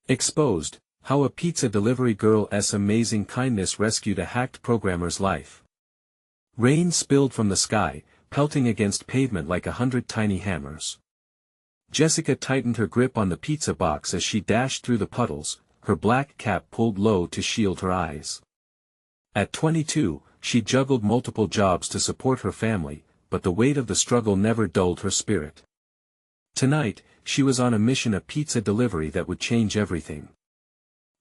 Exposed, how a pizza delivery girl's amazing kindness rescued a hacked programmer's life. Rain spilled from the sky, pelting against pavement like 100 tiny hammers. Jessica tightened her grip on the pizza box as she dashed through the puddles, her black cap pulled low to shield her eyes. At 22, she juggled multiple jobs to support her family, but the weight of the struggle never dulled her spirit. Tonight, she was on a mission, a pizza delivery that would change everything.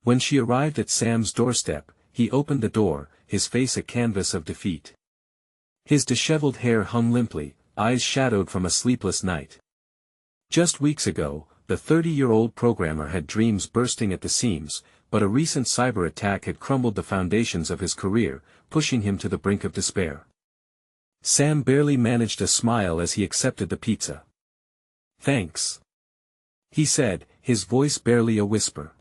When she arrived at Sam's doorstep, he opened the door, his face a canvas of defeat. His disheveled hair hung limply, eyes shadowed from a sleepless night. Just weeks ago, the 30-year-old programmer had dreams bursting at the seams, but a recent cyber attack had crumbled the foundations of his career, pushing him to the brink of despair. Sam barely managed a smile as he accepted the pizza. "Thanks," he said, his voice barely a whisper.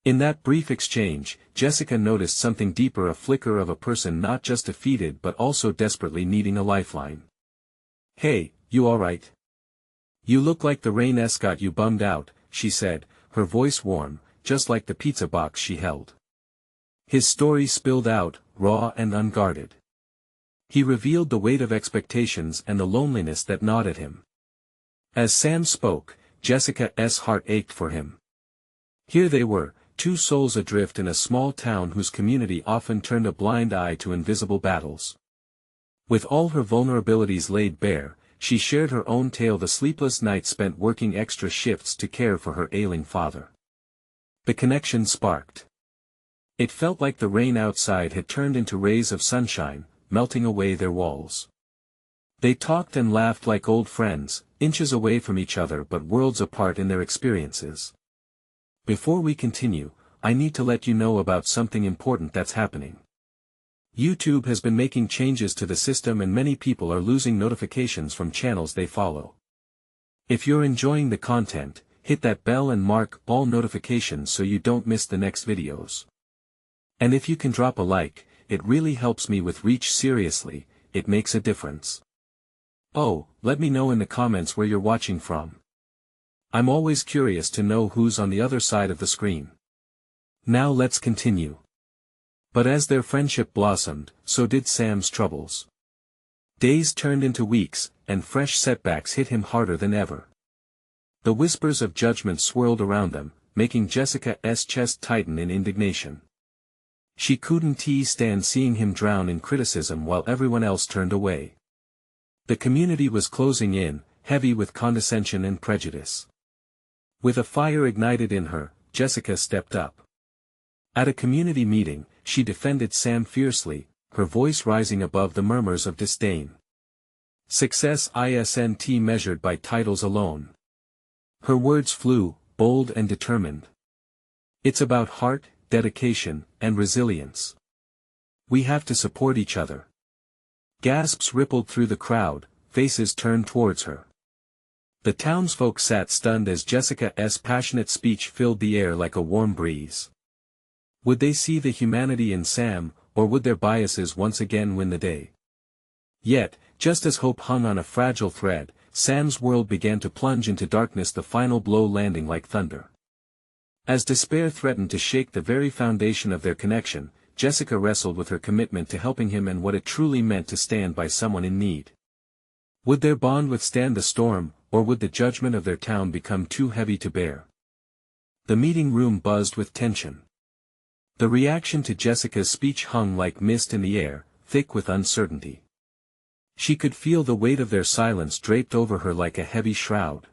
In that brief exchange, Jessica noticed something deeper, a flicker of a person not just defeated but also desperately needing a lifeline. "Hey, you alright? You look like the rain's got you bummed out," she said, her voice warm, just like the pizza box she held. His story spilled out, raw and unguarded. He revealed the weight of expectations and the loneliness that gnawed at him. As Sam spoke, Jessica's heart ached for him. Here they were, two souls adrift in a small town whose community often turned a blind eye to invisible battles. With all her vulnerabilities laid bare, she shared her own tale, the sleepless nights spent working extra shifts to care for her ailing father. The connection sparked. It felt like the rain outside had turned into rays of sunshine, melting away their walls. They talked and laughed like old friends, inches away from each other but worlds apart in their experiences. Before we continue, I need to let you know about something important that's happening. YouTube has been making changes to the system and many people are losing notifications from channels they follow. If you're enjoying the content, hit that bell and mark all notifications so you don't miss the next videos. And if you can drop a like, it really helps me with reach. Seriously, it makes a difference. Oh, let me know in the comments where you're watching from. I'm always curious to know who's on the other side of the screen. Now let's continue. But as their friendship blossomed, so did Sam's troubles. Days turned into weeks, and fresh setbacks hit him harder than ever. The whispers of judgment swirled around them, making Jessica's chest tighten in indignation. She couldn't stand seeing him drown in criticism while everyone else turned away. The community was closing in, heavy with condescension and prejudice. With a fire ignited in her, Jessica stepped up. At a community meeting, she defended Sam fiercely, her voice rising above the murmurs of disdain. Success isn't measured by titles alone. Her words flew, bold and determined. It's about heart, dedication, and resilience. We have to support each other. Gasps rippled through the crowd, faces turned towards her. The townsfolk sat stunned as Jessica's passionate speech filled the air like a warm breeze. Would they see the humanity in Sam, or would their biases once again win the day? Yet, just as hope hung on a fragile thread, Sam's world began to plunge into darkness, the final blow landing like thunder. As despair threatened to shake the very foundation of their connection, Jessica wrestled with her commitment to helping him and what it truly meant to stand by someone in need. Would their bond withstand the storm, or would the judgment of their town become too heavy to bear? The meeting room buzzed with tension. The reaction to Jessica's speech hung like mist in the air, thick with uncertainty. She could feel the weight of their silence draped over her like a heavy shroud.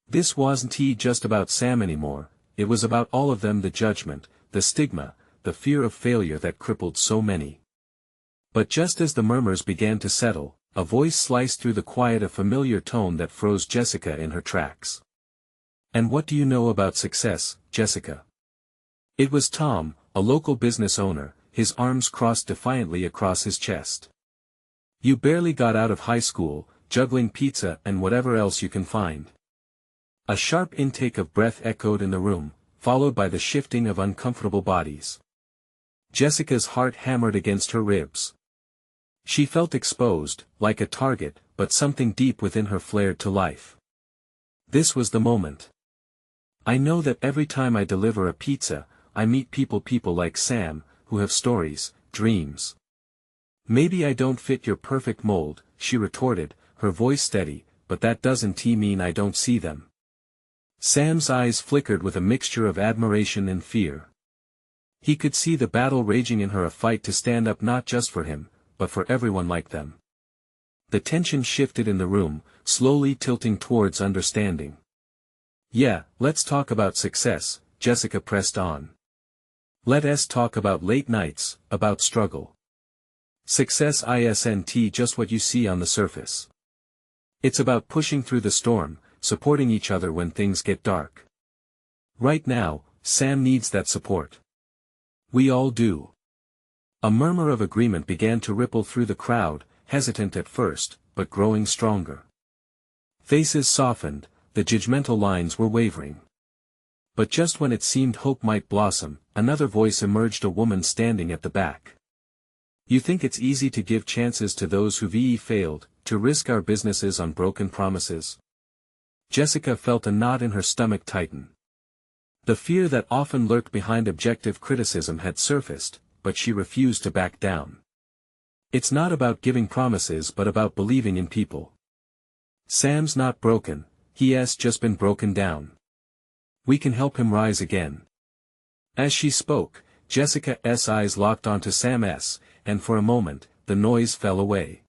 This wasn't just about Sam anymore, it was about all of them, the judgment, the stigma, the fear of failure that crippled so many. But just as the murmurs began to settle, a voice sliced through the quiet, a familiar tone that froze Jessica in her tracks. "And what do you know about success, Jessica?" It was Tom, a local business owner, his arms crossed defiantly across his chest. "You barely got out of high school, juggling pizza and whatever else you can find." A sharp intake of breath echoed in the room, followed by the shifting of uncomfortable bodies. Jessica's heart hammered against her ribs. She felt exposed, like a target, but something deep within her flared to life. This was the moment. I know that every time I deliver a pizza, I meet people like Sam, who have stories, dreams. Maybe I don't fit your perfect mold, she retorted, her voice steady, but that doesn't mean I don't see them. Sam's eyes flickered with a mixture of admiration and fear. He could see the battle raging in her, a fight to stand up not just for him, but for everyone like them. The tension shifted in the room, slowly tilting towards understanding. Yeah, let's talk about success, Jessica pressed on. Let's talk about late nights, about struggle. Success isn't just what you see on the surface. It's about pushing through the storm, supporting each other when things get dark. Right now, Sam needs that support. We all do. A murmur of agreement began to ripple through the crowd, hesitant at first, but growing stronger. Faces softened, the judgmental lines were wavering. But just when it seemed hope might blossom, another voice emerged, a woman standing at the back. You think it's easy to give chances to those who've failed, to risk our businesses on broken promises? Jessica felt a knot in her stomach tighten. The fear that often lurked behind objective criticism had surfaced, but she refused to back down. It's not about giving promises but about believing in people. Sam's not broken, he's just been broken down. We can help him rise again. As she spoke, Jessica's eyes locked onto Sam's, and for a moment, the noise fell away.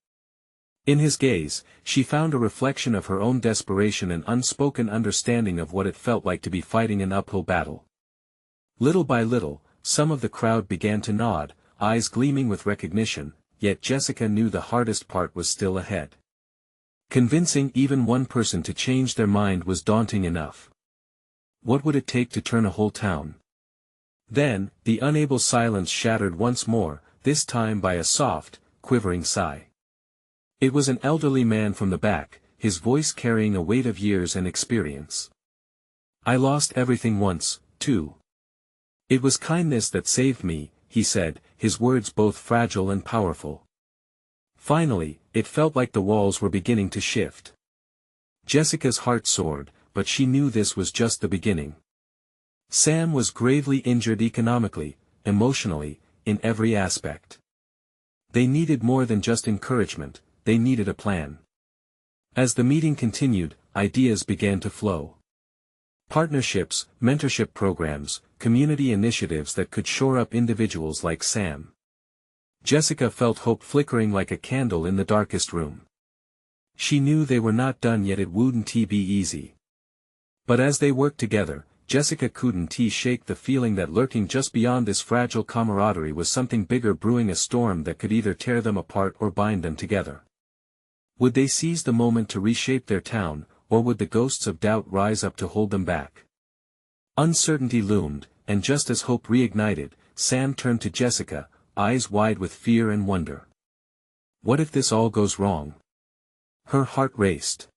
In his gaze, she found a reflection of her own desperation and unspoken understanding of what it felt like to be fighting an uphill battle. Little by little, some of the crowd began to nod, eyes gleaming with recognition, yet Jessica knew the hardest part was still ahead. Convincing even one person to change their mind was daunting enough. What would it take to turn a whole town? Then, the unable silence shattered once more, this time by a soft, quivering sigh. It was an elderly man from the back, his voice carrying a weight of years and experience. I lost everything once, too. It was kindness that saved me, he said, his words both fragile and powerful. Finally, it felt like the walls were beginning to shift. Jessica's heart soared, but she knew this was just the beginning. Sam was gravely injured economically, emotionally, in every aspect. They needed more than just encouragement, they needed a plan. As the meeting continued, ideas began to flow. Partnerships, mentorship programs, community initiatives that could shore up individuals like Sam. Jessica felt hope flickering like a candle in the darkest room. She knew they were not done yet, it wouldn't be easy. But as they worked together, Jessica couldn't shake the feeling that lurking just beyond this fragile camaraderie was something bigger brewing, a storm that could either tear them apart or bind them together. Would they seize the moment to reshape their town, or would the ghosts of doubt rise up to hold them back? Uncertainty loomed, and just as hope reignited, Sam turned to Jessica, eyes wide with fear and wonder. What if this all goes wrong? Her heart raced.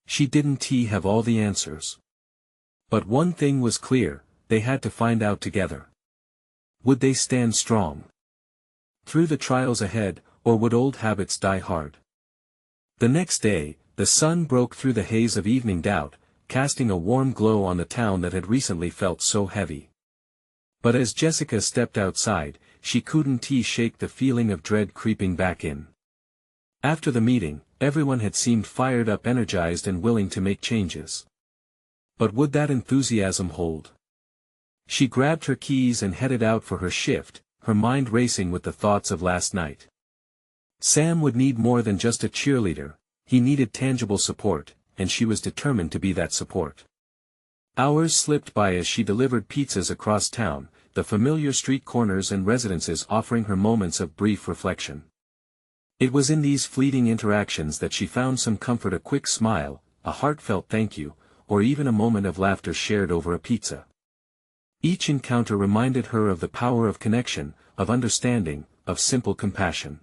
She didn't have all the answers. But one thing was clear, they had to find out together. Would they stand strong through the trials ahead, or would old habits die hard? The next day, the sun broke through the haze of evening doubt, casting a warm glow on the town that had recently felt so heavy. But as Jessica stepped outside, she couldn't shake the feeling of dread creeping back in. After the meeting, everyone had seemed fired up, energized and willing to make changes. But would that enthusiasm hold? She grabbed her keys and headed out for her shift, her mind racing with the thoughts of last night. Sam would need more than just a cheerleader, he needed tangible support, and she was determined to be that support. Hours slipped by as she delivered pizzas across town, the familiar street corners and residences offering her moments of brief reflection. It was in these fleeting interactions that she found some comfort, a quick smile, a heartfelt thank you, or even a moment of laughter shared over a pizza. Each encounter reminded her of the power of connection, of understanding, of simple compassion.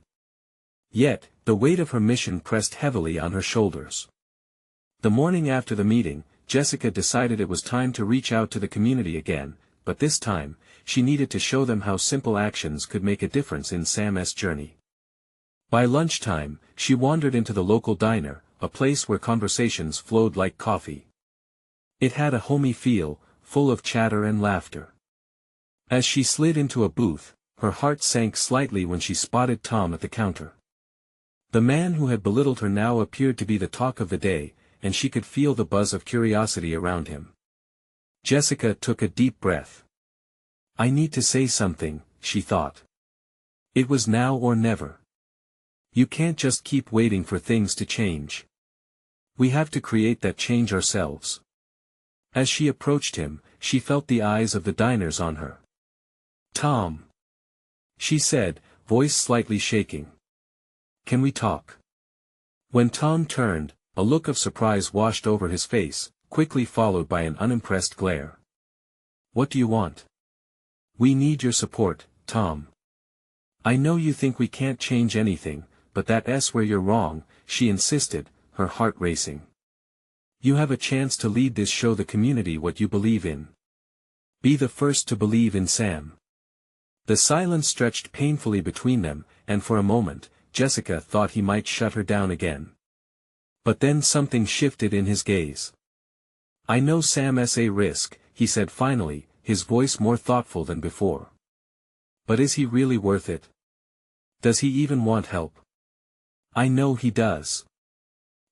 Yet, the weight of her mission pressed heavily on her shoulders. The morning after the meeting, Jessica decided it was time to reach out to the community again, but this time, she needed to show them how simple actions could make a difference in Sam's journey. By lunchtime, she wandered into the local diner, a place where conversations flowed like coffee. It had a homey feel, full of chatter and laughter. As she slid into a booth, her heart sank slightly when she spotted Tom at the counter. The man who had belittled her now appeared to be the talk of the day, and she could feel the buzz of curiosity around him. Jessica took a deep breath. I need to say something, she thought. It was now or never. You can't just keep waiting for things to change. We have to create that change ourselves. As she approached him, she felt the eyes of the diners on her. Tom, she said, voice slightly shaking. Can we talk? When Tom turned, a look of surprise washed over his face, quickly followed by an unimpressed glare. What do you want? We need your support, Tom. I know you think we can't change anything, but that's where you're wrong, she insisted, her heart racing. You have a chance to lead this, show the community what you believe in. Be the first to believe in Sam. The silence stretched painfully between them, and for a moment, Jessica thought he might shut her down again. But then something shifted in his gaze. I know Sam's a risk, he said finally, his voice more thoughtful than before. But is he really worth it? Does he even want help? I know he does.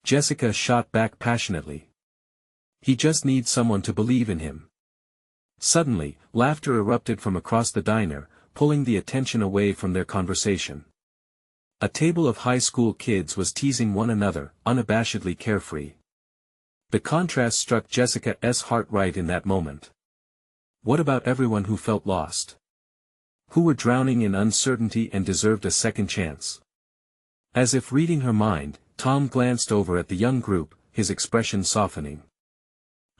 Jessica shot back passionately. He just needs someone to believe in him. Suddenly, laughter erupted from across the diner, pulling the attention away from their conversation. A table of high school kids was teasing one another, unabashedly carefree. The contrast struck Jessica's heart right in that moment. What about everyone who felt lost? Who were drowning in uncertainty and deserved a second chance? As if reading her mind, Tom glanced over at the young group, his expression softening.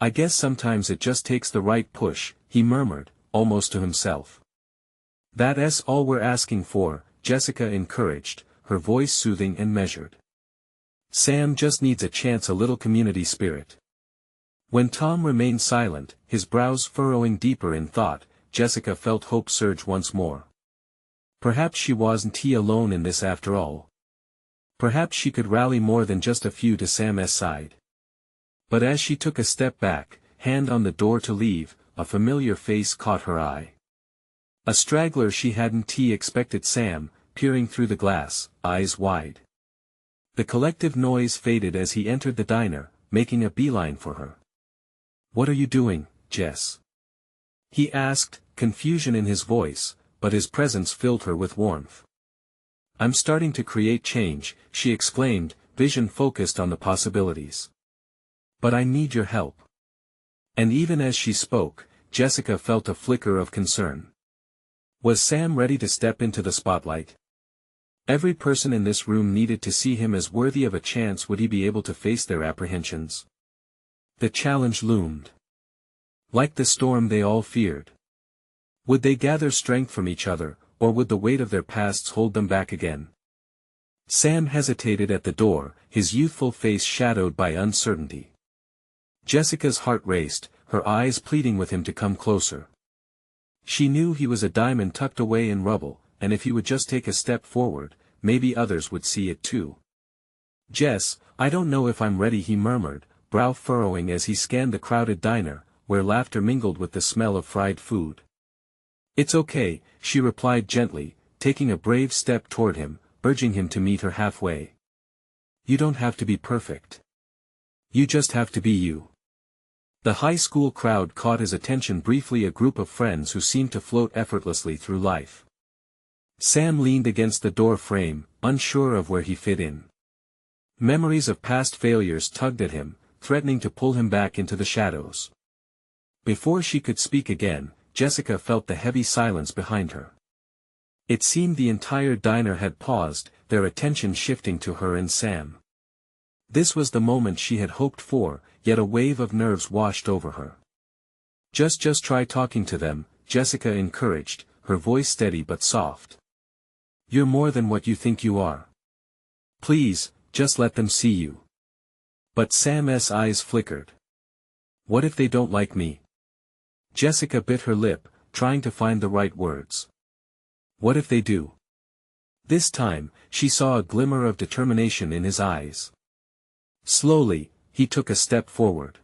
I guess sometimes it just takes the right push, he murmured, almost to himself. That's all we're asking for, Jessica encouraged, her voice soothing and measured. Sam just needs a chance, a little community spirit. When Tom remained silent, his brows furrowing deeper in thought, Jessica felt hope surge once more. Perhaps she wasn't alone in this after all. Perhaps she could rally more than just a few to Sam's side. But as she took a step back, hand on the door to leave, a familiar face caught her eye. A straggler she hadn't expected, Sam, peering through the glass, eyes wide. The collective noise faded as he entered the diner, making a beeline for her. What are you doing, Jess? He asked, confusion in his voice, but his presence filled her with warmth. I'm starting to create change, she exclaimed, vision focused on the possibilities. But I need your help. And even as she spoke, Jessica felt a flicker of concern. Was Sam ready to step into the spotlight? Every person in this room needed to see him as worthy of a chance. Would he be able to face their apprehensions? The challenge loomed. Like the storm they all feared. Would they gather strength from each other, or would the weight of their pasts hold them back again? Sam hesitated at the door, his youthful face shadowed by uncertainty. Jessica's heart raced, her eyes pleading with him to come closer. She knew he was a diamond tucked away in rubble, and if he would just take a step forward, maybe others would see it too. Jess, I don't know if I'm ready, he murmured, brow furrowing as he scanned the crowded diner, where laughter mingled with the smell of fried food. It's okay, she replied gently, taking a brave step toward him, urging him to meet her halfway. You don't have to be perfect. You just have to be you. The high school crowd caught his attention briefly, a group of friends who seemed to float effortlessly through life. Sam leaned against the door frame, unsure of where he fit in. Memories of past failures tugged at him, threatening to pull him back into the shadows. Before she could speak again, Jessica felt the heavy silence behind her. It seemed the entire diner had paused, their attention shifting to her and Sam. This was the moment she had hoped for, yet a wave of nerves washed over her. Just try talking to them, Jessica encouraged, her voice steady but soft. You're more than what you think you are. Please, just let them see you. But Sam's eyes flickered. What if they don't like me? Jessica bit her lip, trying to find the right words. What if they do? This time, she saw a glimmer of determination in his eyes. Slowly, he took a step forward.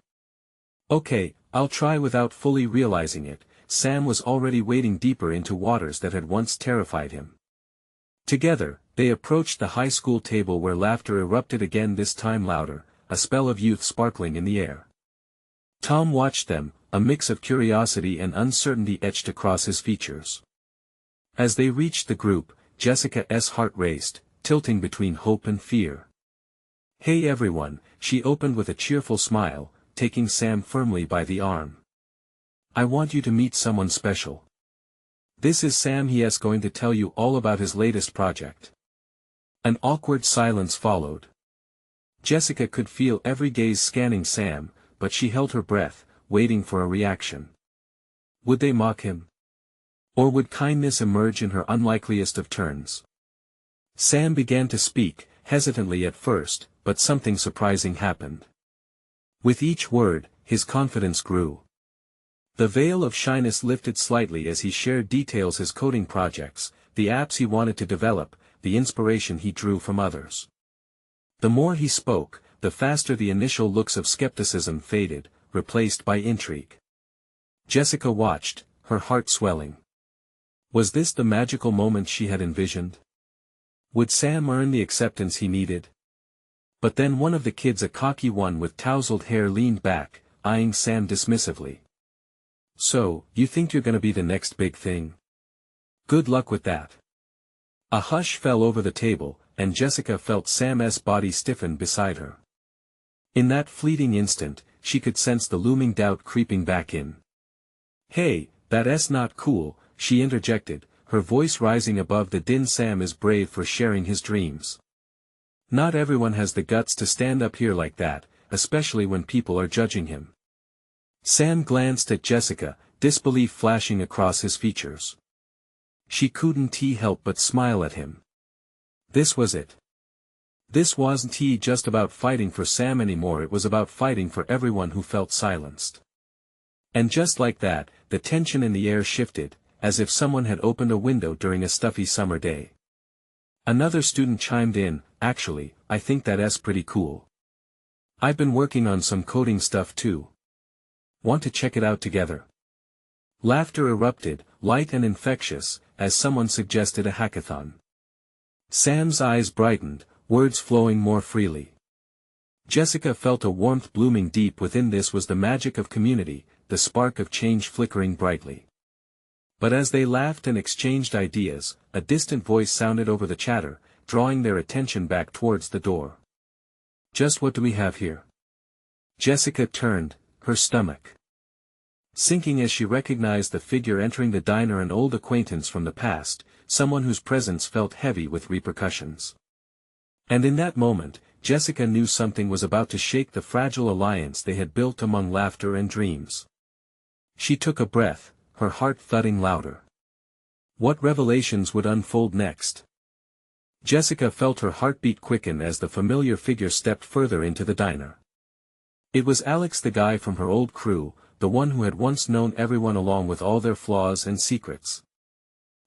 Okay, I'll try. Without fully realizing it, Sam was already wading deeper into waters that had once terrified him. Together, they approached the high school table where laughter erupted again, this time louder, a spell of youth sparkling in the air. Tom watched them, a mix of curiosity and uncertainty etched across his features. As they reached the group, Jessica's heart raced, tilting between hope and fear. "Hey everyone," she opened with a cheerful smile, taking Sam firmly by the arm. "I want you to meet someone special. This is Sam. He's going to tell you all about his latest project." An awkward silence followed. Jessica could feel every gaze scanning Sam, but she held her breath, waiting for a reaction. Would they mock him? Or would kindness emerge in her unlikeliest of turns? Sam began to speak, hesitantly at first, but something surprising happened. With each word, his confidence grew. The veil of shyness lifted slightly as he shared details: his coding projects, the apps he wanted to develop, the inspiration he drew from others. The more he spoke, the faster the initial looks of skepticism faded, replaced by intrigue. Jessica watched, her heart swelling. Was this the magical moment she had envisioned? Would Sam earn the acceptance he needed? But then one of the kids, a cocky one with tousled hair, leaned back, eyeing Sam dismissively. "So, you think you're gonna be the next big thing? Good luck with that." A hush fell over the table, and Jessica felt Sam's body stiffen beside her. In that fleeting instant, she could sense the looming doubt creeping back in. "Hey, that's not cool," she interjected, her voice rising above the din. "Sam is brave for sharing his dreams. Not everyone has the guts to stand up here like that, especially when people are judging him." Sam glanced at Jessica, disbelief flashing across his features. She couldn't help but smile at him. This was it. This wasn't just about fighting for Sam anymore, it was about fighting for everyone who felt silenced. And just like that, the tension in the air shifted, as if someone had opened a window during a stuffy summer day. Another student chimed in, "Actually, I think that's pretty cool. I've been working on some coding stuff too. Want to check it out together?" Laughter erupted, light and infectious, as someone suggested a hackathon. Sam's eyes brightened, words flowing more freely. Jessica felt a warmth blooming deep within. This was the magic of community, the spark of change flickering brightly. But as they laughed and exchanged ideas, a distant voice sounded over the chatter, drawing their attention back towards the door. "Just what do we have here?" Jessica turned, her stomach sinking as she recognized the figure entering the diner, an old acquaintance from the past, someone whose presence felt heavy with repercussions. And in that moment, Jessica knew something was about to shake the fragile alliance they had built among laughter and dreams. She took a breath, her heart thudding louder. What revelations would unfold next? Jessica felt her heartbeat quicken as the familiar figure stepped further into the diner. It was Alex, the guy from her old crew, the one who had once known everyone along with all their flaws and secrets.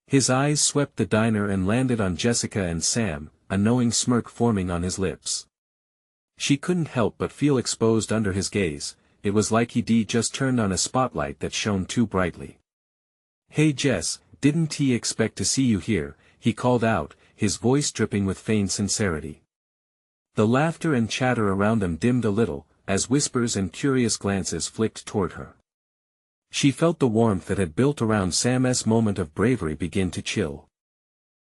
His eyes swept the diner and landed on Jessica and Sam, a knowing smirk forming on his lips. She couldn't help but feel exposed under his gaze. It was like he'd just turned on a spotlight that shone too brightly. "Hey Jess, didn't he expect to see you here," he called out, his voice dripping with feigned sincerity. The laughter and chatter around them dimmed a little, as whispers and curious glances flicked toward her. She felt the warmth that had built around Sam's moment of bravery begin to chill.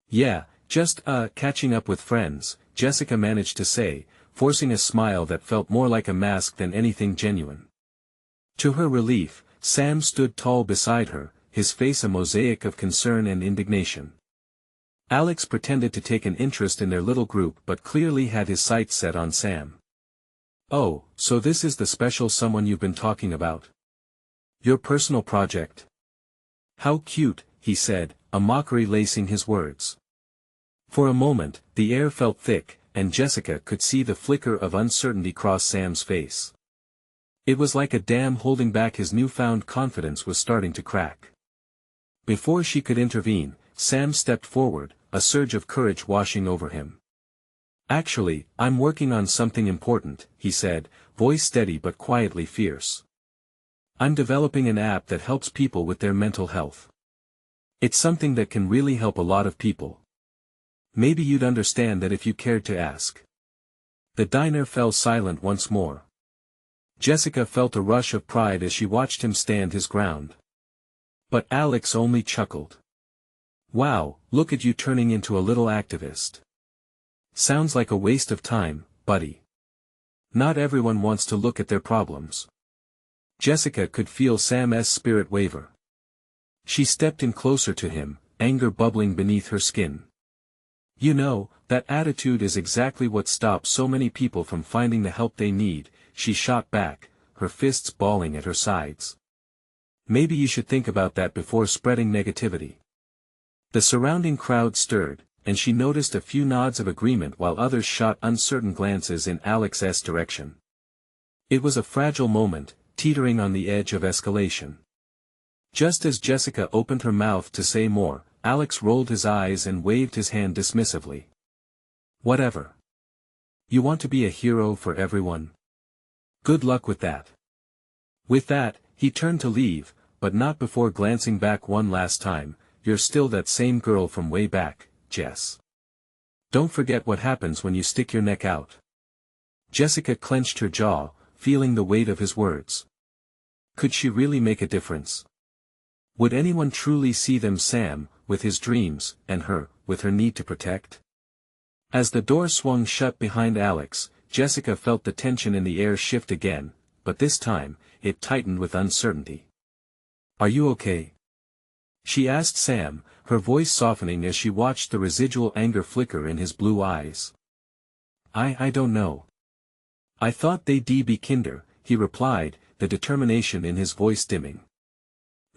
"Yeah, just catching up with friends," Jessica managed to say, forcing a smile that felt more like a mask than anything genuine. To her relief, Sam stood tall beside her, his face a mosaic of concern and indignation. Alex pretended to take an interest in their little group but clearly had his sights set on Sam. "Oh, so this is the special someone you've been talking about? Your personal project? How cute," he said, a mockery lacing his words. For a moment, the air felt thick, and Jessica could see the flicker of uncertainty cross Sam's face. It was like a dam holding back his newfound confidence was starting to crack. Before she could intervene, Sam stepped forward, a surge of courage washing over him. "Actually, I'm working on something important," he said, voice steady but quietly fierce. I'm developing an app that helps people with their mental health. It's something that can really help a lot of people. Maybe you'd understand that if you cared to ask. The diner fell silent once more. Jessica felt a rush of pride as she watched him stand his ground. But Alex only chuckled. Wow, look at you turning into a little activist. Sounds like a waste of time, buddy. Not everyone wants to look at their problems. Jessica could feel Sam's spirit waver. She stepped in closer to him, anger bubbling beneath her skin. You know, that attitude is exactly what stops so many people from finding the help they need, she shot back, her fists balling at her sides. Maybe you should think about that before spreading negativity. The surrounding crowd stirred, and she noticed a few nods of agreement while others shot uncertain glances in Alex's direction. It was a fragile moment, teetering on the edge of escalation. Just as Jessica opened her mouth to say more, Alex rolled his eyes and waved his hand dismissively. Whatever. You want to be a hero for everyone? Good luck with that. With that, he turned to leave, but not before glancing back one last time. You're still that same girl from way back, Jess. Don't forget what happens when you stick your neck out. Jessica clenched her jaw, feeling the weight of his words. Could she really make a difference? Would anyone truly see them, Sam, with his dreams, and her, with her need to protect? As the door swung shut behind Alex, Jessica felt the tension in the air shift again, but this time, it tightened with uncertainty. Are you okay? She asked Sam, her voice softening as she watched the residual anger flicker in his blue eyes. I don't know. I thought they'd be kinder, he replied, the determination in his voice dimming.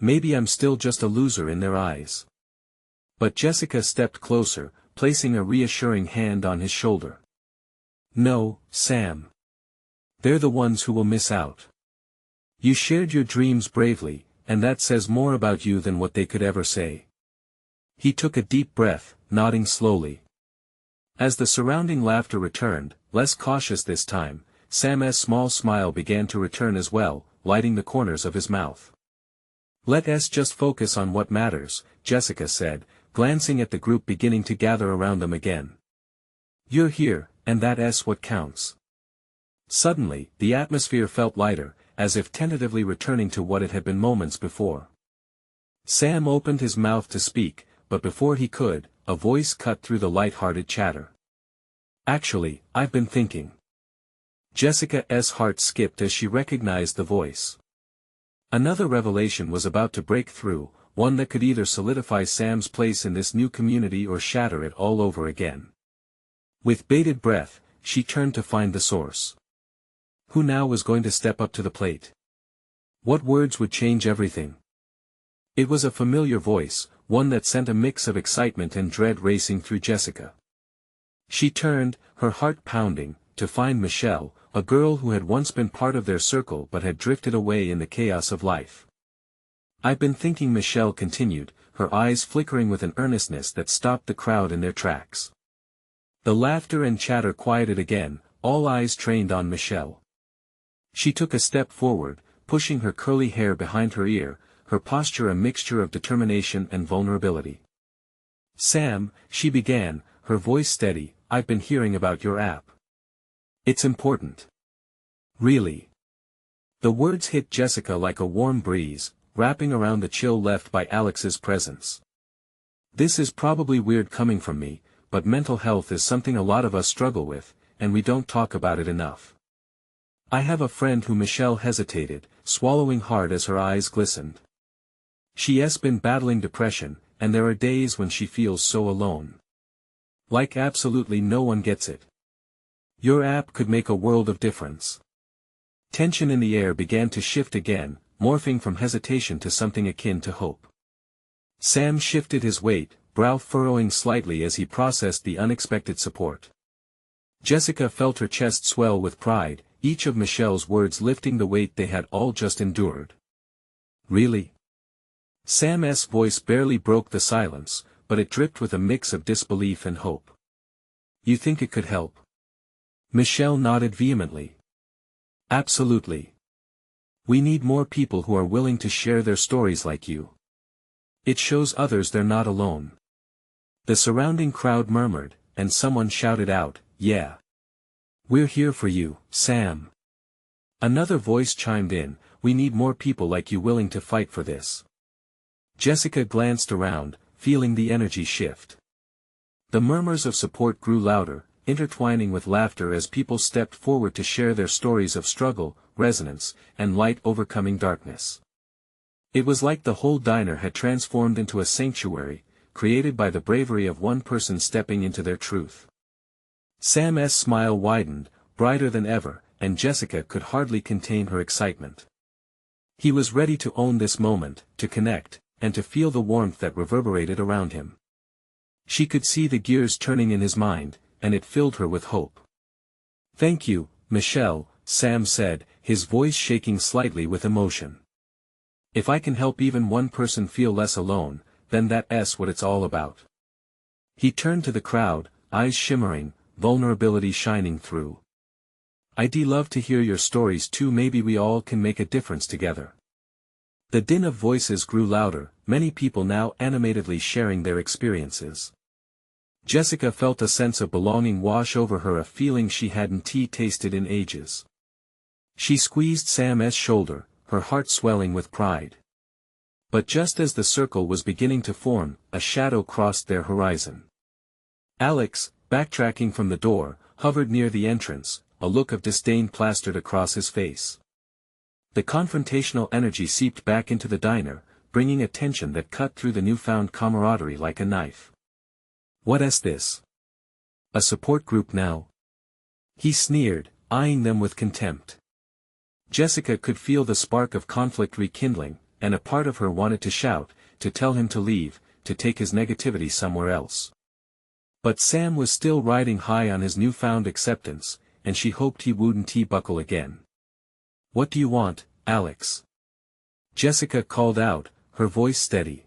Maybe I'm still just a loser in their eyes. But Jessica stepped closer, placing a reassuring hand on his shoulder. No, Sam. They're the ones who will miss out. You shared your dreams bravely, and that says more about you than what they could ever say. He took a deep breath, nodding slowly. As the surrounding laughter returned, less cautious this time, Sam's small smile began to return as well, lighting the corners of his mouth. Let's just focus on what matters, Jessica said, glancing at the group beginning to gather around them again. You're here, and that's what counts. Suddenly, the atmosphere felt lighter, as if tentatively returning to what it had been moments before. Sam opened his mouth to speak, but before he could, a voice cut through the light-hearted chatter. Actually, I've been thinking. Jessica's heart skipped as she recognized the voice. Another revelation was about to break through, one that could either solidify Sam's place in this new community or shatter it all over again. With bated breath, she turned to find the source. Who now was going to step up to the plate? What words would change everything? It was a familiar voice, one that sent a mix of excitement and dread racing through Jessica. She turned, her heart pounding, to find Michelle, a girl who had once been part of their circle but had drifted away in the chaos of life. I've been thinking, Michelle continued, her eyes flickering with an earnestness that stopped the crowd in their tracks. The laughter and chatter quieted again, all eyes trained on Michelle. She took a step forward, pushing her curly hair behind her ear, her posture a mixture of determination and vulnerability. Sam, she began, her voice steady, I've been hearing about your app. It's important. Really. The words hit Jessica like a warm breeze, wrapping around the chill left by Alex's presence. This is probably weird coming from me, but mental health is something a lot of us struggle with, and we don't talk about it enough. I have a friend who Michelle hesitated, swallowing hard as her eyes glistened. She's been battling depression, and there are days when she feels so alone. Like absolutely no one gets it. Your app could make a world of difference. Tension in the air began to shift again, morphing from hesitation to something akin to hope. Sam shifted his weight, brow furrowing slightly as he processed the unexpected support. Jessica felt her chest swell with pride, each of Michelle's words lifting the weight they had all just endured. Really? Sam's voice barely broke the silence, but it dripped with a mix of disbelief and hope. You think it could help? Michelle nodded vehemently. Absolutely. We need more people who are willing to share their stories like you. It shows others they're not alone. The surrounding crowd murmured, and someone shouted out, "Yeah. We're here for you, Sam." Another voice chimed in, "We need more people like you willing to fight for this." Jessica glanced around, feeling the energy shift. The murmurs of support grew louder, intertwining with laughter as people stepped forward to share their stories of struggle, resonance, and light overcoming darkness. It was like the whole diner had transformed into a sanctuary, created by the bravery of one person stepping into their truth. Sam's smile widened, brighter than ever, and Jessica could hardly contain her excitement. He was ready to own this moment, to connect, and to feel the warmth that reverberated around him. She could see the gears turning in his mind, and it filled her with hope. "Thank you, Michelle," Sam said, his voice shaking slightly with emotion. "If I can help even one person feel less alone, then that's what it's all about." He turned to the crowd, eyes shimmering, vulnerability shining through. "I'd love to hear your stories too, maybe we all can make a difference together." The din of voices grew louder, many people now animatedly sharing their experiences. Jessica felt a sense of belonging wash over her, a feeling she hadn't tasted in ages. She squeezed Sam's shoulder, her heart swelling with pride. But just as the circle was beginning to form, a shadow crossed their horizon. Alex, backtracking from the door, hovered near the entrance, a look of disdain plastered across his face. The confrontational energy seeped back into the diner, bringing a tension that cut through the newfound camaraderie like a knife. "What's this? A support group now?" he sneered, eyeing them with contempt. Jessica could feel the spark of conflict rekindling, and a part of her wanted to shout, to tell him to leave, to take his negativity somewhere else. But Sam was still riding high on his newfound acceptance, and she hoped he wouldn't buckle again. "What do you want, Alex?" Jessica called out, her voice steady.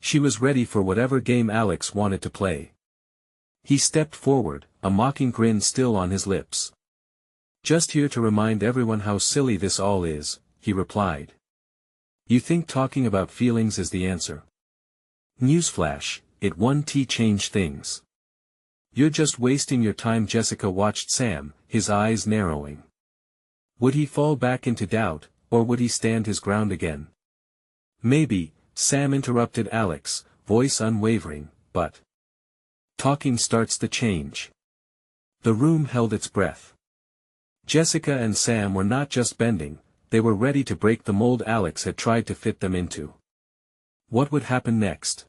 She was ready for whatever game Alex wanted to play. He stepped forward, a mocking grin still on his lips. "Just here to remind everyone how silly this all is," he replied. "You think talking about feelings is the answer? Newsflash, it won't change things. You're just wasting your time." Jessica watched Sam, his eyes narrowing. Would he fall back into doubt, or would he stand his ground again? "Maybe," Sam interrupted Alex, voice unwavering, "but talking starts the change." The room held its breath. Jessica and Sam were not just bending, they were ready to break the mold Alex had tried to fit them into. What would happen next?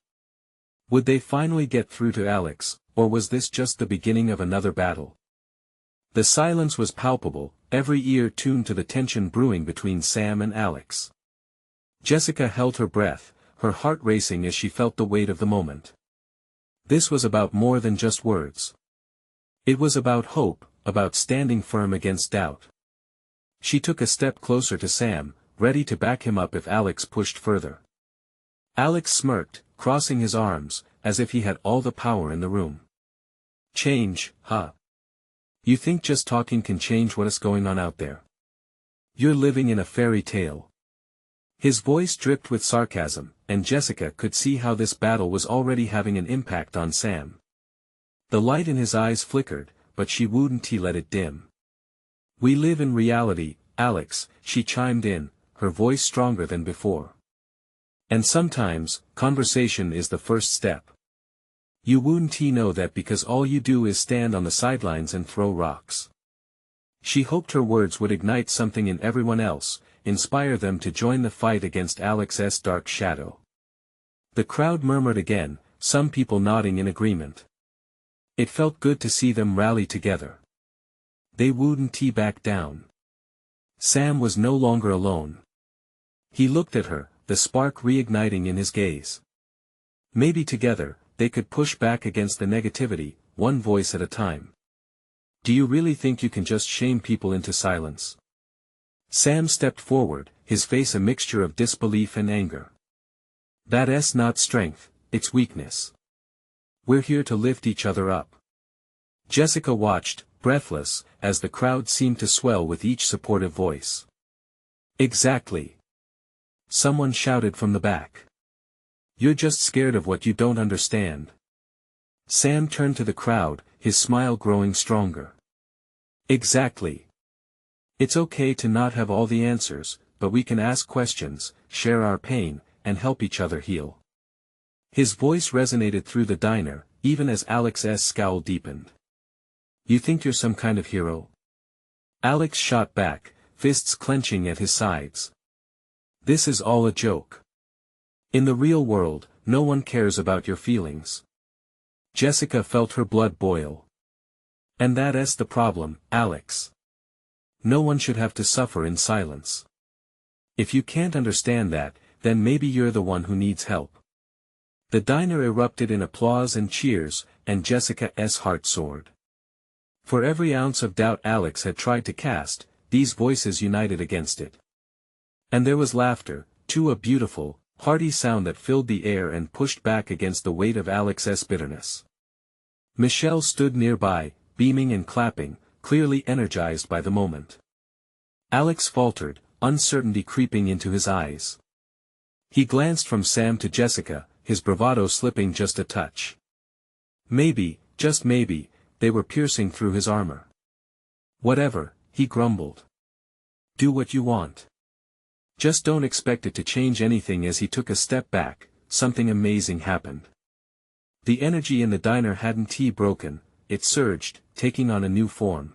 Would they finally get through to Alex, or was this just the beginning of another battle? The silence was palpable, every ear tuned to the tension brewing between Sam and Alex. Jessica held her breath, her heart racing as she felt the weight of the moment. This was about more than just words. It was about hope, about standing firm against doubt. She took a step closer to Sam, ready to back him up if Alex pushed further. Alex smirked, crossing his arms, as if he had all the power in the room. "Change, huh? You think just talking can change what's going on out there? You're living in a fairy tale." His voice dripped with sarcasm, and Jessica could see how this battle was already having an impact on Sam. The light in his eyes flickered, but she wouldn't let it dim. "We live in reality, Alex," she chimed in, her voice stronger than before. "And sometimes, conversation is the first step. You wouldn't know that because all you do is stand on the sidelines and throw rocks." She hoped her words would ignite something in everyone else, inspire them to join the fight against Alex's dark shadow. The crowd murmured again, some people nodding in agreement. It felt good to see them rally together. They wouldn't back down. Sam was no longer alone. He looked at her, the spark reigniting in his gaze. Maybe together, they could push back against the negativity, one voice at a time. "Do you really think you can just shame people into silence?" Sam stepped forward, his face a mixture of disbelief and anger. "That's not strength, it's weakness. We're here to lift each other up." Jessica watched, breathless, as the crowd seemed to swell with each supportive voice. Exactly. Someone shouted from the back. You're just scared of what you don't understand. Sam turned to the crowd, his smile growing stronger. Exactly. It's okay to not have all the answers, but we can ask questions, share our pain, and help each other heal. His voice resonated through the diner, even as Alex's scowl deepened. You think you're some kind of hero? Alex shot back, fists clenching at his sides. This is all a joke. In the real world, no one cares about your feelings. Jessica felt her blood boil. And that's the problem, Alex. No one should have to suffer in silence. If you can't understand that, then maybe you're the one who needs help. The diner erupted in applause and cheers, and Jessica's heart soared. For every ounce of doubt Alex had tried to cast, these voices united against it. And there was laughter, too, a beautiful, hearty sound that filled the air and pushed back against the weight of Alex's bitterness. Michelle stood nearby, beaming and clapping, clearly energized by the moment. Alex faltered, uncertainty creeping into his eyes. He glanced from Sam to Jessica, his bravado slipping just a touch. Maybe, just maybe, they were piercing through his armor. Whatever, he grumbled. Do what you want. Just don't expect it to change anything. As he took a step back, something amazing happened. The energy in the diner hadn't broken, it surged, taking on a new form.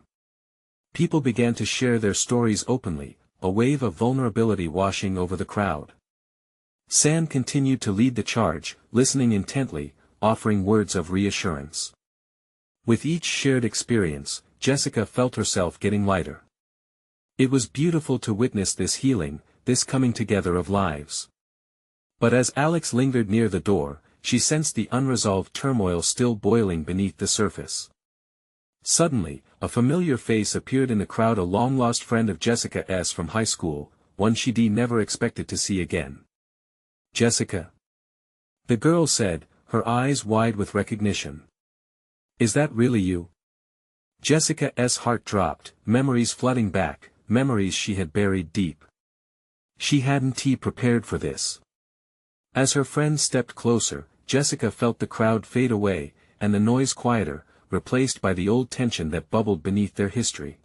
People began to share their stories openly, a wave of vulnerability washing over the crowd. Sam continued to lead the charge, listening intently, offering words of reassurance. With each shared experience, Jessica felt herself getting lighter. It was beautiful to witness this healing, this coming together of lives. But as Alex lingered near the door, she sensed the unresolved turmoil still boiling beneath the surface. Suddenly, a familiar face appeared in the crowd, a long-lost friend of Jessica's from high school, one she'd never expected to see again. Jessica? The girl said, her eyes wide with recognition. Is that really you? Jessica's heart dropped, memories flooding back, memories she had buried deep. She hadn't prepared for this. As her friend stepped closer, Jessica felt the crowd fade away, and the noise quieter, replaced by the old tension that bubbled beneath their history.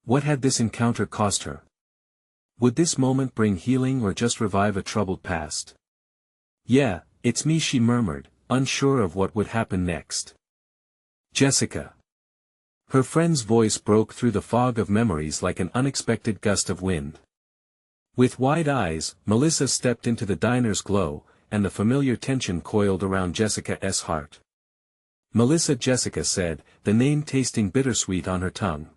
What had this encounter cost her? Would this moment bring healing or just revive a troubled past? Yeah, it's me, she murmured, unsure of what would happen next. Jessica. Her friend's voice broke through the fog of memories like an unexpected gust of wind. With wide eyes, Melissa stepped into the diner's glow, and the familiar tension coiled around Jessica's heart. Melissa, Jessica said, the name tasting bittersweet on her tongue.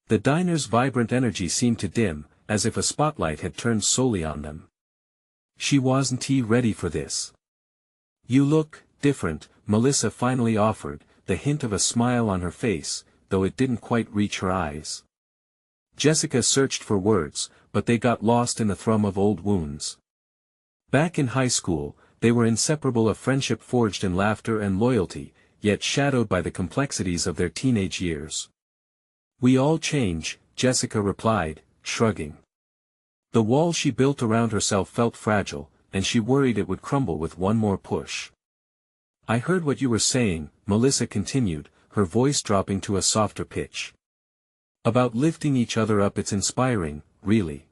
The diner's vibrant energy seemed to dim, as if a spotlight had turned solely on them. She wasn't ready for this. You look different, Melissa finally offered, the hint of a smile on her face, though it didn't quite reach her eyes. Jessica searched for words, but they got lost in the thrum of old wounds. Back in high school, they were inseparable, a friendship forged in laughter and loyalty, yet shadowed by the complexities of their teenage years. We all change, Jessica replied, shrugging. The wall she built around herself felt fragile, and she worried it would crumble with one more push. I heard what you were saying, Melissa continued, her voice dropping to a softer pitch. About lifting each other up. It's inspiring, really.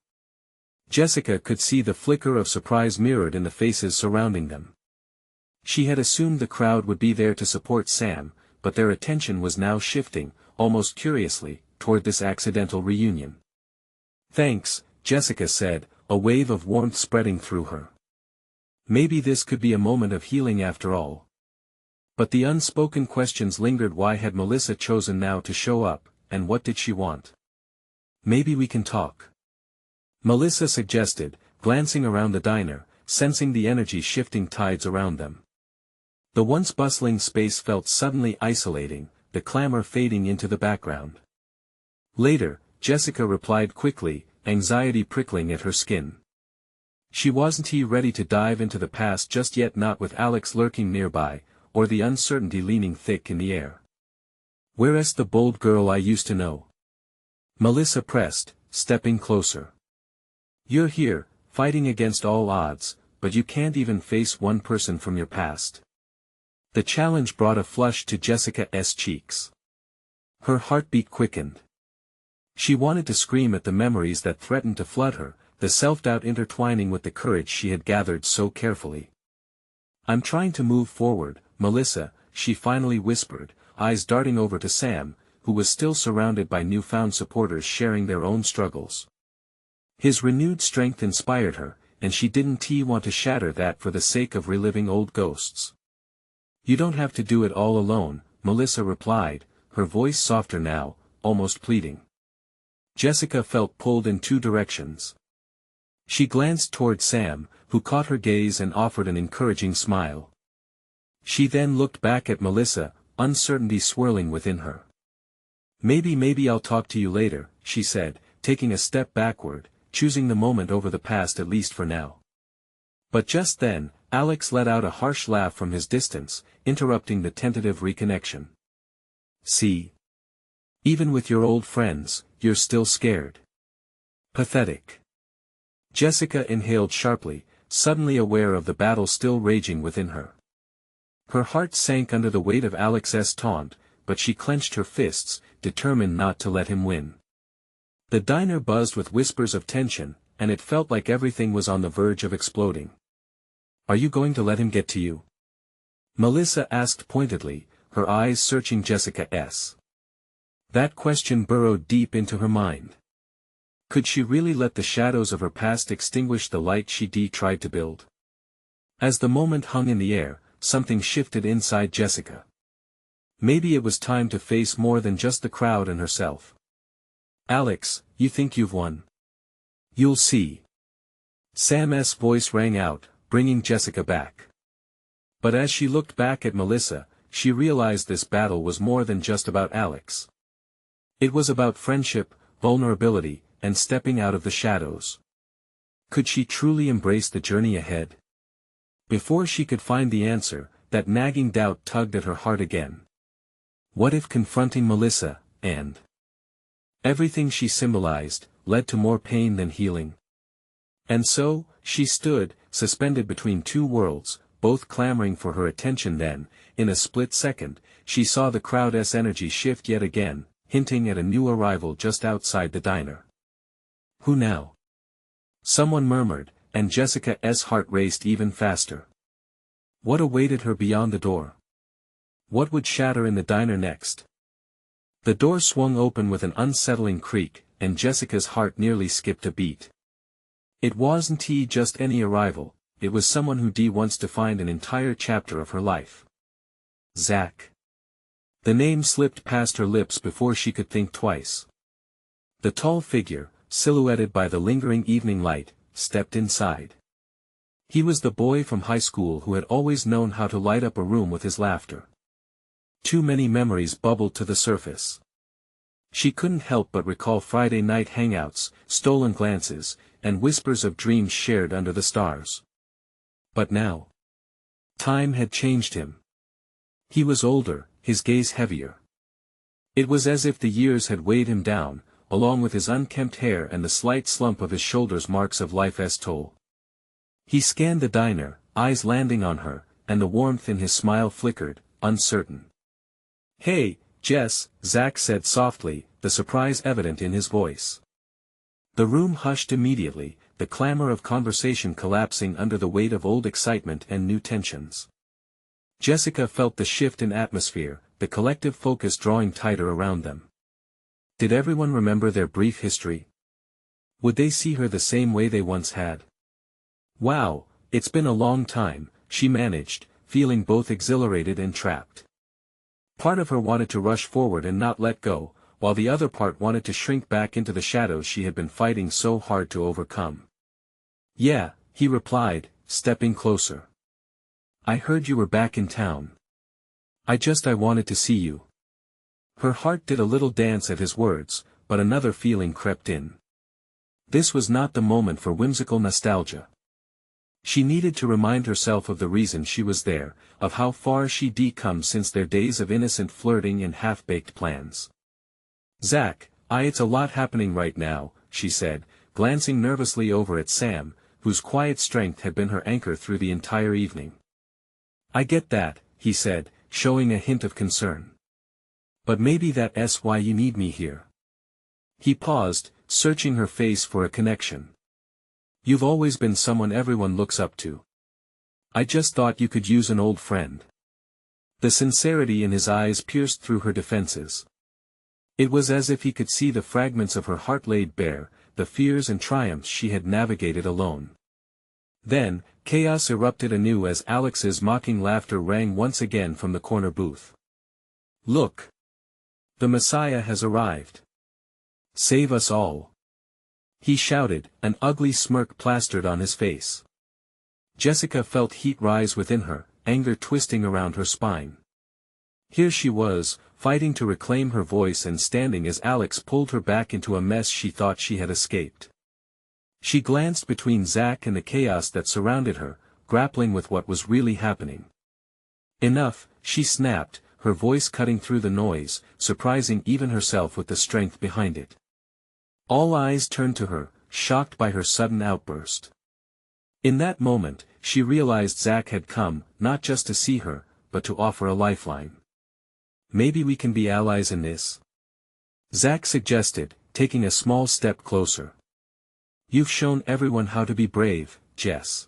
Jessica could see the flicker of surprise mirrored in the faces surrounding them. She had assumed the crowd would be there to support Sam, but their attention was now shifting, almost curiously, toward this accidental reunion. Thanks, Jessica said, a wave of warmth spreading through her. Maybe this could be a moment of healing after all. But the unspoken questions lingered. Why had Melissa chosen now to show up, and what did she want? Maybe we can talk. Melissa suggested, glancing around the diner, sensing the energy shifting tides around them. The once bustling space felt suddenly isolating, the clamor fading into the background. Later, Jessica replied quickly, anxiety prickling at her skin. She wasn't ready to dive into the past just yet, not with Alex lurking nearby, or the uncertainty leaning thick in the air. Where's the bold girl I used to know? Melissa pressed, stepping closer. You're here, fighting against all odds, but you can't even face one person from your past. The challenge brought a flush to Jessica's cheeks. Her heartbeat quickened. She wanted to scream at the memories that threatened to flood her, the self-doubt intertwining with the courage she had gathered so carefully. I'm trying to move forward, Melissa, she finally whispered, eyes darting over to Sam, who was still surrounded by newfound supporters sharing their own struggles. His renewed strength inspired her, and she didn't want to shatter that for the sake of reliving old ghosts. You don't have to do it all alone, Melissa replied, her voice softer now, almost pleading. Jessica felt pulled in two directions. She glanced toward Sam, who caught her gaze and offered an encouraging smile. She then looked back at Melissa, uncertainty swirling within her. Maybe I'll talk to you later, she said, taking a step backward, choosing the moment over the past at least for now. But just then, Alex let out a harsh laugh from his distance, interrupting the tentative reconnection. See? Even with your old friends, you're still scared. Pathetic. Jessica inhaled sharply, suddenly aware of the battle still raging within her. Her heart sank under the weight of Alex's taunt, but she clenched her fists, determined not to let him win. The diner buzzed with whispers of tension, and it felt like everything was on the verge of exploding. Are you going to let him get to you? Melissa asked pointedly, her eyes searching Jessica's. That question burrowed deep into her mind. Could she really let the shadows of her past extinguish the light she tried to build? As the moment hung in the air, something shifted inside Jessica. Maybe it was time to face more than just the crowd and herself. Alex, you think you've won? You'll see. Sam's voice rang out, bringing Jessica back. But as she looked back at Melissa, she realized this battle was more than just about Alex. It was about friendship, vulnerability, and stepping out of the shadows. Could she truly embrace the journey ahead? Before she could find the answer, that nagging doubt tugged at her heart again. What if confronting Melissa, and everything she symbolized, led to more pain than healing? And so, she stood, suspended between two worlds, both clamoring for her attention. Then, in a split second, she saw the crowd's energy shift yet again, hinting at a new arrival just outside the diner. Who now? Someone murmured, and Jessica's heart raced even faster. What awaited her beyond the door? What would shatter in the diner next? The door swung open with an unsettling creak, and Jessica's heart nearly skipped a beat. It wasn't just any arrival, it was someone who wants to find an entire chapter of her life. Zach. The name slipped past her lips before she could think twice. The tall figure, silhouetted by the lingering evening light, stepped inside. He was the boy from high school who had always known how to light up a room with his laughter. Too many memories bubbled to the surface. She couldn't help but recall Friday night hangouts, stolen glances, and whispers of dreams shared under the stars. But now, time had changed him. He was older, his gaze heavier. It was as if the years had weighed him down, along with his unkempt hair and the slight slump of his shoulders, marks of life's toll. He scanned the diner, eyes landing on her, and the warmth in his smile flickered, uncertain. Hey, Jess, Zach said softly, the surprise evident in his voice. The room hushed immediately, the clamor of conversation collapsing under the weight of old excitement and new tensions. Jessica felt the shift in atmosphere, the collective focus drawing tighter around them. Did everyone remember their brief history? Would they see her the same way they once had? Wow, it's been a long time, she managed, feeling both exhilarated and trapped. Part of her wanted to rush forward and not let go, while the other part wanted to shrink back into the shadows she had been fighting so hard to overcome. Yeah, he replied, stepping closer. I heard you were back in town. I wanted to see you. Her heart did a little dance at his words, but another feeling crept in. This was not the moment for whimsical nostalgia. She needed to remind herself of the reason she was there, of how far she'd come since their days of innocent flirting and half-baked plans. Zach, it's a lot happening right now, she said, glancing nervously over at Sam, whose quiet strength had been her anchor through the entire evening. "I get that," he said, showing a hint of concern. "But maybe that's why you need me here." He paused, searching her face for a connection. "You've always been someone everyone looks up to. I just thought you could use an old friend." The sincerity in his eyes pierced through her defenses. It was as if he could see the fragments of her heart laid bare, the fears and triumphs she had navigated alone. Then, chaos erupted anew as Alex's mocking laughter rang once again from the corner booth. "Look! The Messiah has arrived. Save us all!" he shouted, an ugly smirk plastered on his face. Jessica felt heat rise within her, anger twisting around her spine. Here she was, fighting to reclaim her voice and standing as Alex pulled her back into a mess she thought she had escaped. She glanced between Zach and the chaos that surrounded her, grappling with what was really happening. "Enough," she snapped, her voice cutting through the noise, surprising even herself with the strength behind it. All eyes turned to her, shocked by her sudden outburst. In that moment, she realized Zach had come, not just to see her, but to offer a lifeline. "Maybe we can be allies in this?" Zach suggested, taking a small step closer. "You've shown everyone how to be brave, Jess.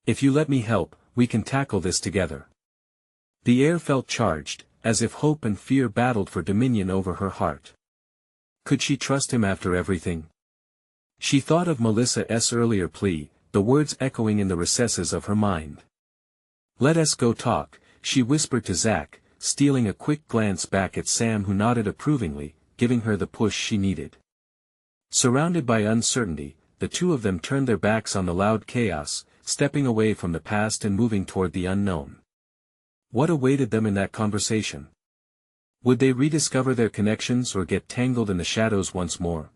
If you let me help, we can tackle this together." The air felt charged, as if hope and fear battled for dominion over her heart. Could she trust him after everything? She thought of Melissa's earlier plea, the words echoing in the recesses of her mind. "Let us go talk," she whispered to Zach, stealing a quick glance back at Sam, who nodded approvingly, giving her the push she needed. Surrounded by uncertainty, the two of them turned their backs on the loud chaos, stepping away from the past and moving toward the unknown. What awaited them in that conversation? Would they rediscover their connections or get tangled in the shadows once more?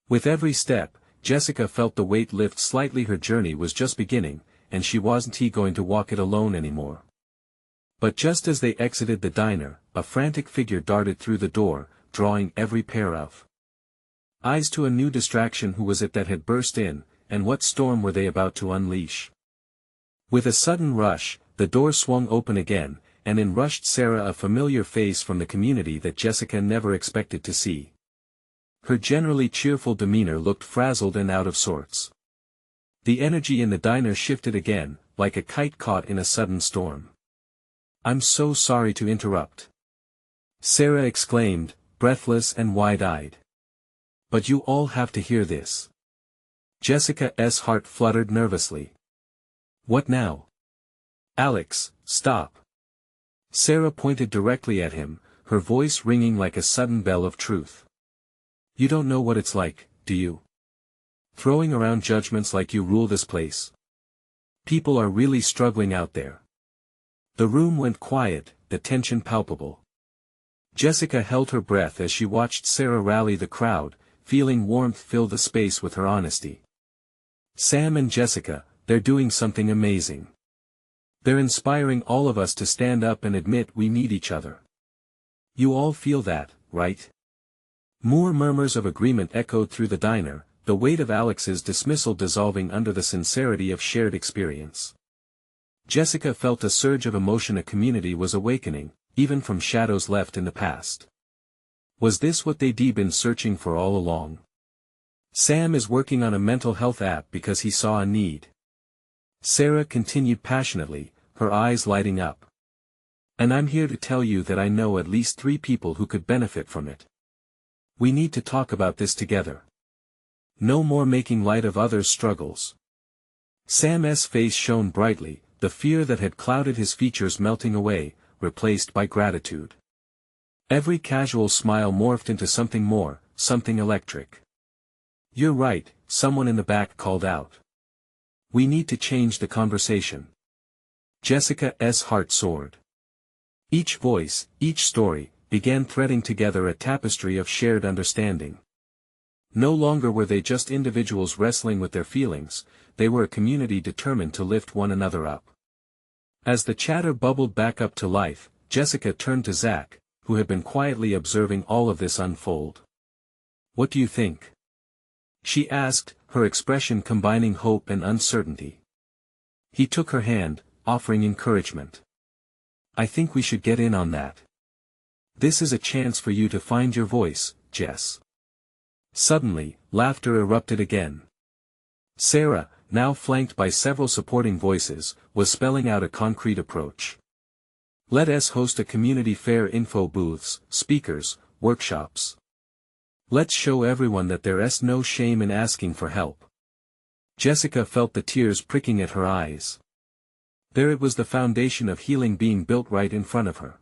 With every step, Jessica felt the weight lift slightly. Her journey was just beginning, and she wasn't going to walk it alone anymore. But just as they exited the diner, a frantic figure darted through the door, drawing every pair of eyes to a new distraction. Who was it that had burst in, and what storm were they about to unleash? With a sudden rush, the door swung open again, and in rushed Sarah, a familiar face from the community that Jessica never expected to see. Her generally cheerful demeanor looked frazzled and out of sorts. The energy in the diner shifted again, like a kite caught in a sudden storm. "I'm so sorry to interrupt," Sarah exclaimed, breathless and wide-eyed. "But you all have to hear this." Jessica's heart fluttered nervously. "What now?" "Alex, stop." Sarah pointed directly at him, her voice ringing like a sudden bell of truth. "You don't know what it's like, do you? Throwing around judgments like you rule this place. People are really struggling out there." The room went quiet, the tension palpable. Jessica held her breath as she watched Sarah rally the crowd, feeling warmth fill the space with her honesty. "Sam and Jessica, they're doing something amazing. They're inspiring all of us to stand up and admit we need each other. You all feel that, right?" More murmurs of agreement echoed through the diner, the weight of Alex's dismissal dissolving under the sincerity of shared experience. Jessica felt a surge of emotion. A community was awakening, even from shadows left in the past. Was this what they'd been searching for all along? "Sam is working on a mental health app because he saw a need," Sarah continued passionately, her eyes lighting up. "And I'm here to tell you that I know at least 3 people who could benefit from it. We need to talk about this together. No more making light of others' struggles." Sam's face shone brightly, the fear that had clouded his features melting away, replaced by gratitude. Every casual smile morphed into something more, something electric. "You're right," someone in the back called out. "We need to change the conversation." Jessica's heart soared. Each voice, each story, began threading together a tapestry of shared understanding. No longer were they just individuals wrestling with their feelings, they were a community determined to lift one another up. As the chatter bubbled back up to life, Jessica turned to Zach, who had been quietly observing all of this unfold. "What do you think?" she asked, her expression combining hope and uncertainty. He took her hand, offering encouragement. I think we should get in on that. This is a chance for you to find your voice, Jess. Suddenly, laughter erupted again. Sarah, now flanked by several supporting voices, was spelling out a concrete approach. Let us host a community fair, info booths, speakers, workshops. Let's show everyone that there's no shame in asking for help. Jessica felt the tears pricking at her eyes. There it was, the foundation of healing being built right in front of her.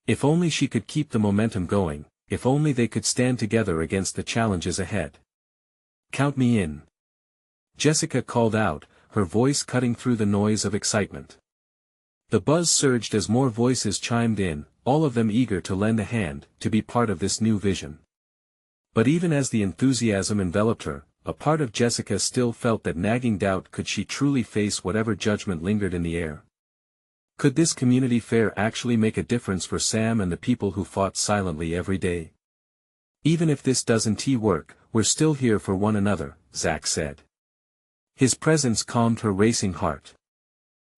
If only she could keep the momentum going, if only they could stand together against the challenges ahead. Count me in. Jessica called out, her voice cutting through the noise of excitement. The buzz surged as more voices chimed in, all of them eager to lend a hand, to be part of this new vision. But even as the enthusiasm enveloped her, a part of Jessica still felt that nagging doubt: could she truly face whatever judgment lingered in the air? Could this community fair actually make a difference for Sam and the people who fought silently every day? Even if this doesn't work, we're still here for one another, Zach said. His presence calmed her racing heart.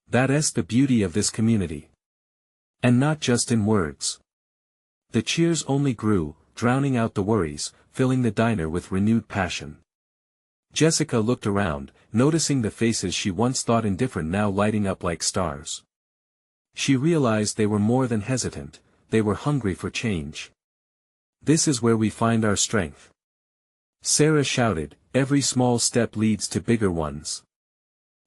That's the beauty of this community. And not just in words. The cheers only grew, drowning out the worries, filling the diner with renewed passion. Jessica looked around, noticing the faces she once thought indifferent now lighting up like stars. She realized they were more than hesitant, they were hungry for change. This is where we find our strength. Sarah shouted, every small step leads to bigger ones.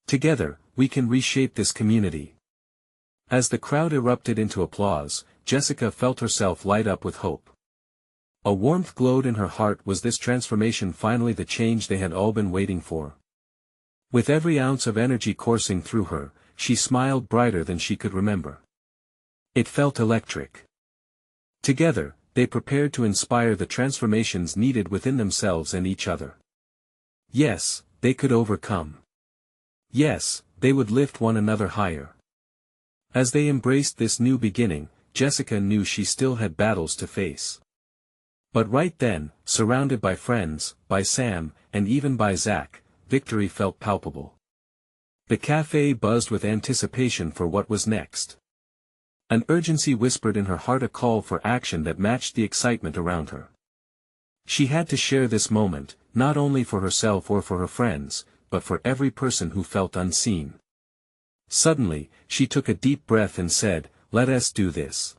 Together, we can reshape this community. As the crowd erupted into applause, Jessica felt herself light up with hope. A warmth glowed in her heart. Was this transformation finally the change they had all been waiting for? With every ounce of energy coursing through her, she smiled brighter than she could remember. It felt electric. Together, they prepared to inspire the transformations needed within themselves and each other. Yes, they could overcome. Yes, they would lift one another higher. As they embraced this new beginning, Jessica knew she still had battles to face. But right then, surrounded by friends, by Sam, and even by Zach, victory felt palpable. The cafe buzzed with anticipation for what was next. An urgency whispered in her heart, a call for action that matched the excitement around her. She had to share this moment, not only for herself or for her friends, but for every person who felt unseen. Suddenly, she took a deep breath and said, let us do this.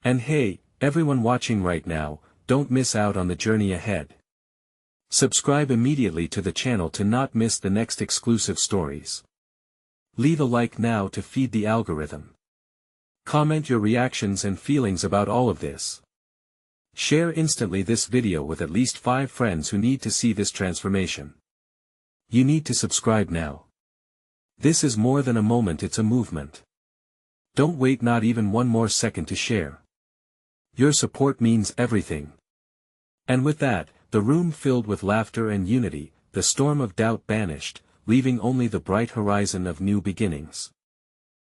And hey, everyone watching right now, don't miss out on the journey ahead. Subscribe immediately to the channel to not miss the next exclusive stories. Leave a like now to feed the algorithm. Comment your reactions and feelings about all of this. Share instantly this video with at least 5 friends who need to see this transformation. You need to subscribe now. This is more than a moment, it's a movement. Don't wait not even one more second to share. Your support means everything. And with that, the room filled with laughter and unity, the storm of doubt banished, leaving only the bright horizon of new beginnings.